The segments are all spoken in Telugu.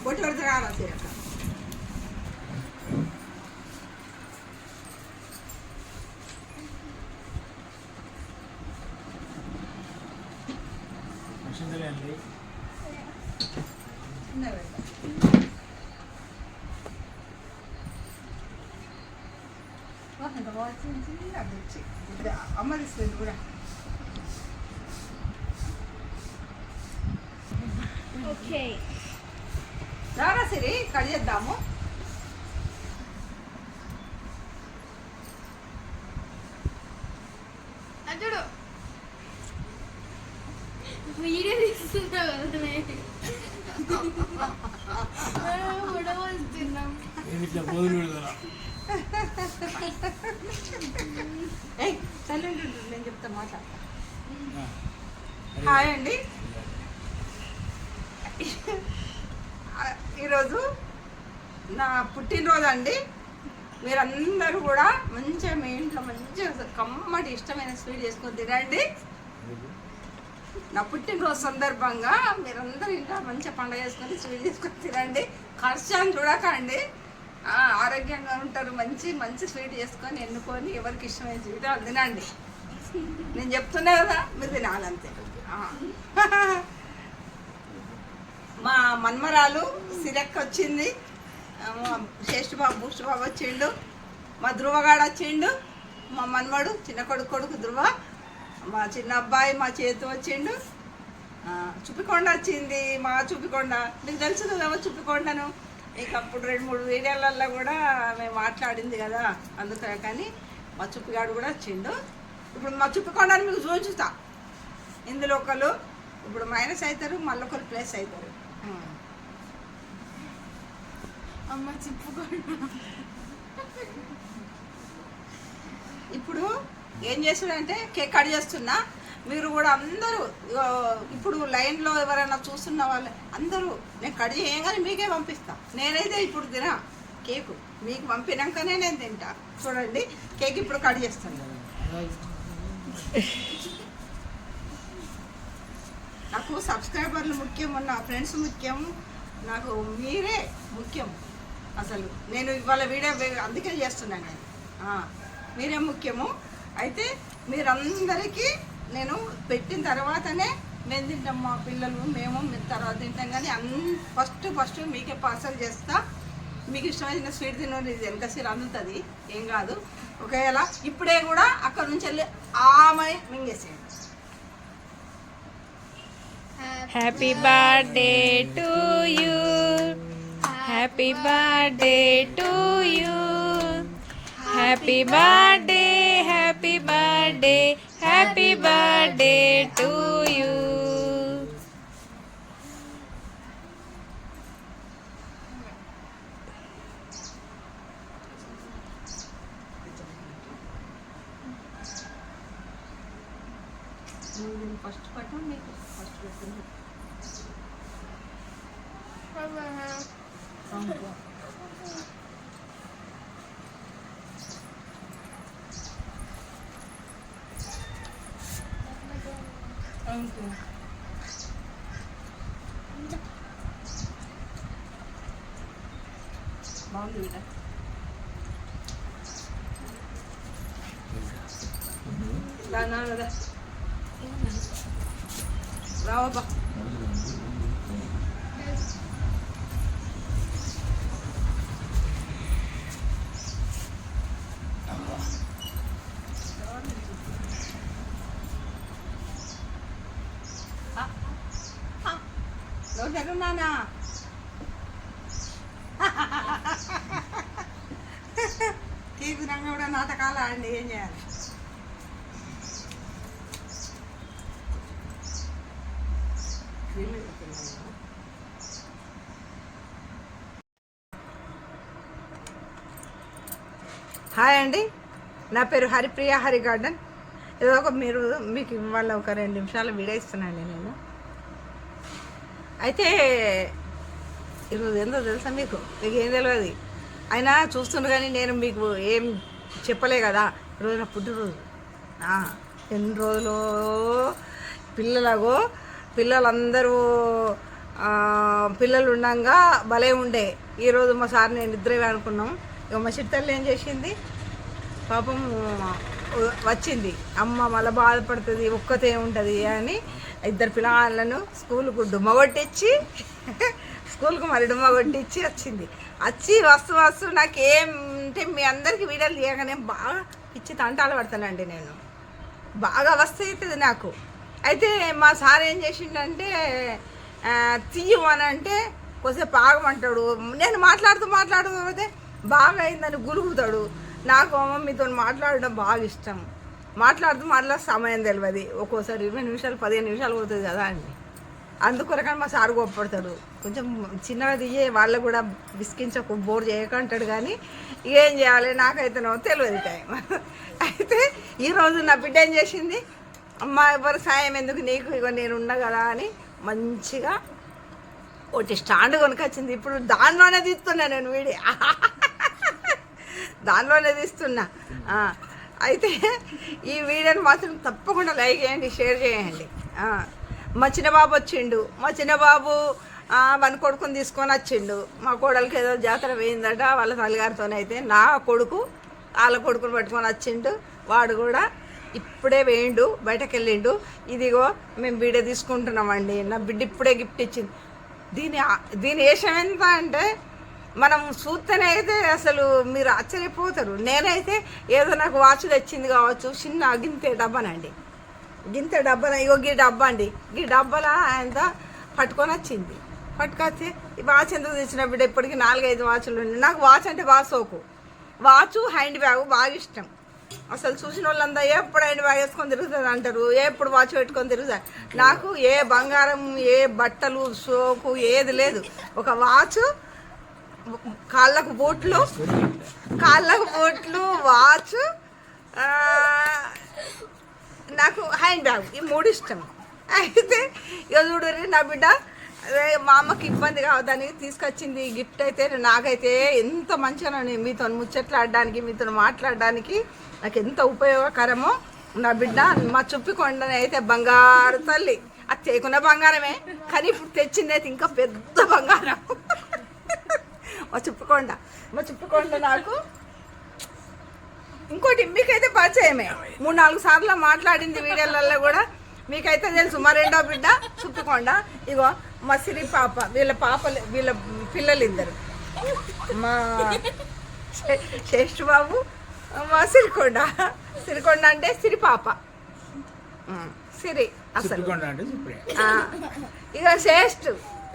బొట్టు పెడితే రారా సీరక్క అమ్మ తీసుకుంది కూడా ఓకే రారా సిరి కట్ చేద్దాము అప్పుడు వీడియో తీస్తున్నావు కదా వస్తున్నాం నేను చెప్తా మాట హాయ్ అండి ఈరోజు నా పుట్టినరోజు అండి మీరందరూ కూడా మంచిగా మీ ఇంట్లో మంచిగా కమ్మటి ఇష్టమైన స్వీట్ చేసుకొని తినండి నా పుట్టినరోజు సందర్భంగా మీరందరూ ఇంట్లో మంచిగా పండుగ చేసుకొని స్వీట్ చేసుకొని తినండి ఖర్చాన్ని చూడకండి ఆరోగ్యంగా ఉంటారు మంచి మంచి స్వీట్ చేసుకొని ఎన్నుకొని ఎవరికి ఇష్టమైన స్వీట్ అది తినండి నేను చెప్తున్నా కదా మీరు తినాలంతే మా మన్మరాలు సిరక్క వచ్చింది శ్రేష్ఠబాబు భూష్బాబు వచ్చిండు మా ధృవగాడు వచ్చిండు మా మన్మడు చిన్న కొడుకు ధృవ మా చిన్న అబ్బాయి మా చేతు వచ్చిండు చుప్పికొండ వచ్చింది మా చుప్పికొండ మీకు తెలుసు కదా చుప్పికొండను ఇక అప్పుడు 2-3 వీడియోలలో కూడా మేము మాట్లాడింది కదా అందుకే కానీ మా చుప్పిగాడు కూడా వచ్చిండు ఇప్పుడు మా చుప్పికొండని మీకు చూచుతా ఇందులో ఒకరు ఇప్పుడు మైనస్ అవుతారు మళ్ళీ ఒకరు ప్లస్ అవుతారు అమ్మ చెప్పుకోండి ఇప్పుడు ఏం చేస్తున్నాడంటే కేక్ కట్ చేస్తున్నా మీరు కూడా అందరూ ఇప్పుడు లైన్లో ఎవరైనా చూస్తున్న వాళ్ళు అందరూ నేను కట్ చేయగానే మీకే పంపిస్తా నేనైతే ఇప్పుడు తినా కేకు మీకు పంపినాకనే నేను తింటా చూడండి కేక్ ఇప్పుడు కట్ చేస్తాను నాకు సబ్స్క్రైబర్లు ముఖ్యం నా ఫ్రెండ్స్ ముఖ్యం నాకు మీరే ముఖ్యం అసలు నేను ఇవాళ వీడియో అందుకే చేస్తున్నాను మీరే ముఖ్యము అయితే మీరందరికీ నేను పెట్టిన తర్వాతనే మేము తింటాం మా పిల్లలు మేము తర్వాత తింటాం కానీ ఫస్ట్ మీకే పార్సల్ చేస్తా మీకు ఇష్టమైన స్వీట్ తినండి ఇది వెనక సీర అందుతుంది ఏం కాదు ఒకవేళ ఇప్పుడే కూడా అక్కడ నుంచి వెళ్ళి ఆమె మింగేసేయండి Happy birthday to you. Happy birthday to you. Happy birthday, happy birthday, happy birthday to you. First పట్టు మీకు ఫస్ట్ పెట్టింది బాగుంది బిడ్డ దానా కదా రావబ్బా నానా కేకు రంగ కూడా నాటకాలు ఆడండి ఏం చేయాలి హాయ్ అండి నా పేరు హరిప్రియ హరి గార్డెన్ ఏదో ఒక మీకు ఇవాళ ఒక 2 నిమిషాలు వీడియో ఇస్తున్నాను నేను అయితే ఈరోజు ఏందో తెలుసా మీకు ఏం తెలియదు అయినా చూస్తుండ్రు కానీ నేను మీకు ఏం చెప్పలే కదా ఈరోజు నా పుట్టినరోజు ఎన్ని రోజులు పిల్లలందరూ పిల్లలు ఉండగా భలే ఉండే. ఈరోజు మా సార్ నేను ఇద్దరే అనుకున్నాం. ఇక మా చిట్టల్లి ఏం చేసింది పాపం వచ్చింది, అమ్మ మళ్ళీ బాధపడుతుంది ఒక్కతే ఉంటుంది అని ఇద్దరు పిల్లలను స్కూల్కు డుమ్మ కొట్టించి స్కూల్కు మరి డుమ్మ కొట్టించి వచ్చింది. వచ్చి వస్తూ నాకేంటే మీ అందరికీ వీడియోలు తీయగానే బాగా పిచ్చి తంటాలు పడతానండి. నేను బాగా అవస్థ అవుతుంది నాకు. అయితే మా సార్ ఏం చేసిండంటే తీయమనంటే కొద్దిసేపు ఆగమంటాడు. నేను మాట్లాడుతూ బాగా అయిందని గులుగుతాడు. నాకు మీతో మాట్లాడడం బాగా ఇష్టం. మాట్లాడుతూ సమయం తెలియదు. ఒక్కోసారి 20 నిమిషాలు 15 నిమిషాలు పోతుంది కదా అండి. అందుకొరకని మా సార్ గొప్పడతాడు, కొంచెం చిన్నగా తీయే వాళ్ళు కూడా విసికించకు బోర్ చేయకంటాడు. కానీ ఏం చేయాలి నాకైతే తెలియదు టైం. అయితే ఈరోజు నా బిడ్డ ఏం చేసింది, అమ్మ ఎవరు సాయం ఎందుకు నీకు, ఇగో నేను ఉన్నా కదా అని మంచిగా ఒకటి స్టాండ్ కొనుకొచ్చింది. ఇప్పుడు దానిలోనే తీస్తున్నా నేను వీడియో, దానిలోనే తీస్తున్నా. అయితే ఈ వీడియోని మాత్రం తప్పకుండా లైక్ చేయండి, షేర్ చేయండి. మా చిన్నబాబు వచ్చిండు. మా చిన్నబాబు వన్ కొడుకుని తీసుకొని వచ్చిండు. మా కోడలికి ఏదో జాతర పోయిందట వాళ్ళ తల్లిగారితోనైతే. నా కొడుకు వాళ్ళ కొడుకుని పట్టుకొని వచ్చిండు. వాడు కూడా ఇప్పుడే వేయండు, బయటకు వెళ్ళిండు. ఇదిగో మేము వీడియో తీసుకుంటున్నామండి. నా బిడ్డ ఇప్పుడే గిఫ్ట్ ఇచ్చింది. దీని వేషం ఎంత అంటే మనం చూస్తేనే అయితే అసలు మీరు ఆశ్చర్యపోతారు. నేనైతే ఏదో నాకు వాచ్ తెచ్చింది కావచ్చు, చిన్న గింతే డబ్బానండి, గింతే డబ్బా. ఇగో గీ డబ్బా అండి, ఈ డబ్బాలో ఆయన పట్టుకొని వచ్చింది. పట్టుకొచ్చి ఈ వాచ్ ఎందుకు తెచ్చిన బిడ్డ, ఇప్పటికీ 4-5 వాచ్లు ఉన్నాయి. నాకు వాచ్ అంటే బాగా సోకు. వాచ్ హ్యాండ్ బ్యాగ్ బాగా ఇష్టం. అసలు చూసిన వాళ్ళంతా ఎప్పుడు హ్యాండ్ బ్యాగ్ వేసుకొని తిరుగుతుంది అంటారు, ఎప్పుడు వాచ్ పెట్టుకొని తిరుగుతారు. నాకు ఏ బంగారం, ఏ బట్టలు, సోకు ఏది లేదు. ఒక వాచ్, కాళ్ళకు బూట్లు, వాచ్, నాకు హ్యాండ్ బ్యాగ్, ఈ 3 ఇష్టం. అయితే ఇక చూడు నా బిడ్డ మా అమ్మకి ఇబ్బంది కావడానికి తీసుకొచ్చింది గిఫ్ట్. అయితే నాకైతే ఎంత మంచిగా మీతో ముచ్చట్లాడడానికి, మీతో మాట్లాడడానికి నాకు ఎంత ఉపయోగకరమో. నా బిడ్డ మా చుప్పికొండని అయితే బంగారు తల్లి. అది తేకున్న బంగారమే, కానీ ఇప్పుడు తెచ్చింది అయితే ఇంకా పెద్ద బంగారం. మా చుప్పికొండ నాకు ఇంకోటి మీకైతే పరిచయమే. 3-4 సార్లు మాట్లాడింది వీడియోలలో కూడా, మీకైతే తెలుసు. మా రెండో బిడ్డ చుప్పికొండ. ఇగో మా సిరి పాప, వీళ్ళ పిల్లలు ఇద్దరు, మా శ్రేష్ఠ బాబు, మా సిరికొండ అంటే సిరి పాప, సిరి అసలు. ఇక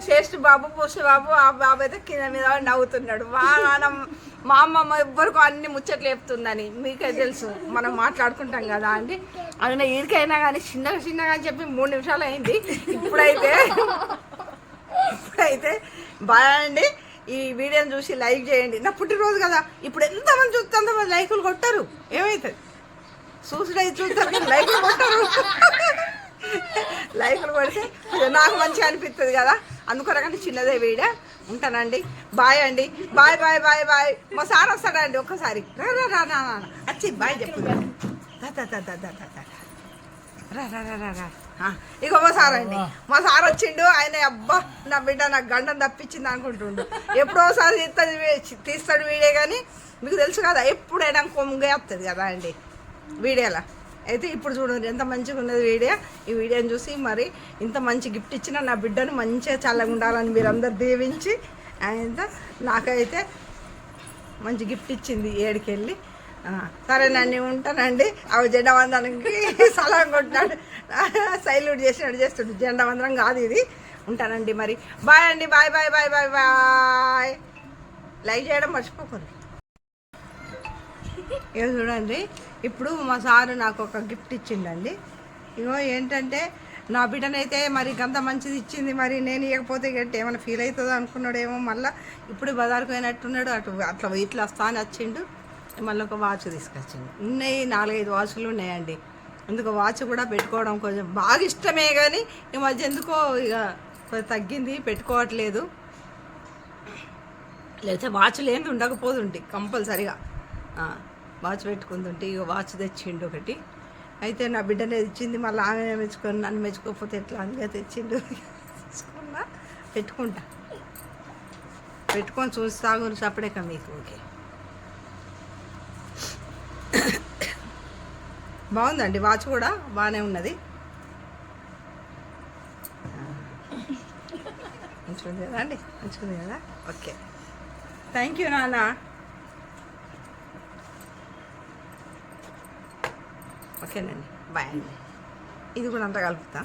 శ్రేష్ఠ బాబు, పుష్ప బాబు. ఆ బాబు అయితే కింద మీద నవ్వుతున్నాడు. మా అమ్మమ్మ ఎవ్వరికో అన్ని ముచ్చట్లు చెప్తుందని మీకే తెలుసు. మనం మాట్లాడుకుంటాం కదా అండి. అయినా ఈడికైనా కానీ చిన్నగా అని చెప్పి 3 నిమిషాలు అయింది. ఇప్పుడైతే బాయ్ అండి. ఈ వీడియోని చూసి లైక్ చేయండి. నా పుట్టినరోజు కదా, ఇప్పుడు ఎంతమంది చూస్తే అంతమంది లైకులు కొట్టారు. ఏమవుతుంది చూసుడైతే చూస్తారు కానీ లైకులు కొట్టారు. లైకులు కొడితే నాకు మంచిగా అనిపిస్తుంది కదా, అందుకొరకని చిన్నదే వీడియో. ఉంటానండి. బాయ్ అండి. బాయ్. మా సార్ వస్తాడండి ఒక్కసారి. రా వచ్చి బాయ్ చెప్పు. ఇక మా సార్ అండి, మా సార్ వచ్చిండు. ఆయన అబ్బా నా బిడ్డ నాకు గండం తప్పించింది అనుకుంటుండు. ఎప్పుడోసారి తీస్తాడు వీడియో. కానీ మీకు తెలుసు కదా, ఎప్పుడైనా కొమ్ముగా వస్తుంది కదా అండి వీడియోలో. అయితే ఇప్పుడు చూడండి ఎంత మంచిగా ఉన్నది వీడియో. ఈ వీడియోని చూసి మరి ఇంత మంచి గిఫ్ట్ ఇచ్చిన నా బిడ్డను మంచిగా చల్లగా ఉండాలని మీరందరూ దీవించి, ఆయన నాకైతే మంచి గిఫ్ట్ ఇచ్చింది ఏడుకెళ్ళి. సరేనండి, ఉంటానండి. అవి జెండా వందనానికి సలాం కొట్టినాడు, సైల్యూట్ చేసినట్టు చేస్తుండు. జెండా వందనం కాదు ఇది. ఉంటానండి మరి. బాయ్ అండి. బాయ్. లైక్ చేయడం మర్చిపోకూడదు. ఇక చూడండి, ఇప్పుడు మా సారు నాకు ఒక గిఫ్ట్ ఇచ్చిండండి. ఇగో ఏంటంటే నా బిడ్డనైతే మరి అంత మంచిది ఇచ్చింది, మరి నేను ఇవ్వకపోతే గట్టి ఏమైనా ఫీల్ అవుతుందో అనుకున్నాడేమో. మళ్ళీ ఇప్పుడు బజార్కు పోయినట్టున్నాడు, అట్లా ఇట్లా వస్తా అని వచ్చిండు. మళ్ళీ ఒక వాచ్ తీసుకొచ్చిండు. ఉన్నాయి 4-5 వాచ్లు ఉన్నాయండి. అందుకు వాచ్ కూడా పెట్టుకోవడం కొంచెం బాగా ఇష్టమే, కానీ ఈ మధ్య ఎందుకో ఇక తగ్గింది, పెట్టుకోవట్లేదు. లేకపోతే వాచ్ లేని ఉండకపోతుంటే కంపల్సరిగా వాచ్ పెట్టుకుంటుంటే. ఇక వాచ్ తెచ్చిండు ఒకటి. అయితే నా బిడ్డనే ఇచ్చింది, మళ్ళీ ఆమె మెచ్చుకొని నన్ను మెచ్చుకోకపోతే ఎట్లా అందుకే తెచ్చిండు. తీసుకున్నా పెట్టుకుంటా, పెట్టుకొని చూస్తాగు చప్పుడేక మీకు. ఓకే, బాగుందండి, వాచ్ కూడా బాగానే ఉన్నది. మంచిగా ఉంది కదా అండి, మంచిగా ఉంది కదా. ఓకే, థ్యాంక్ యూ నాన్న. ఓకేనండి, బాయ్ అండి. ఇది కూడా అంతా కలుపుతా.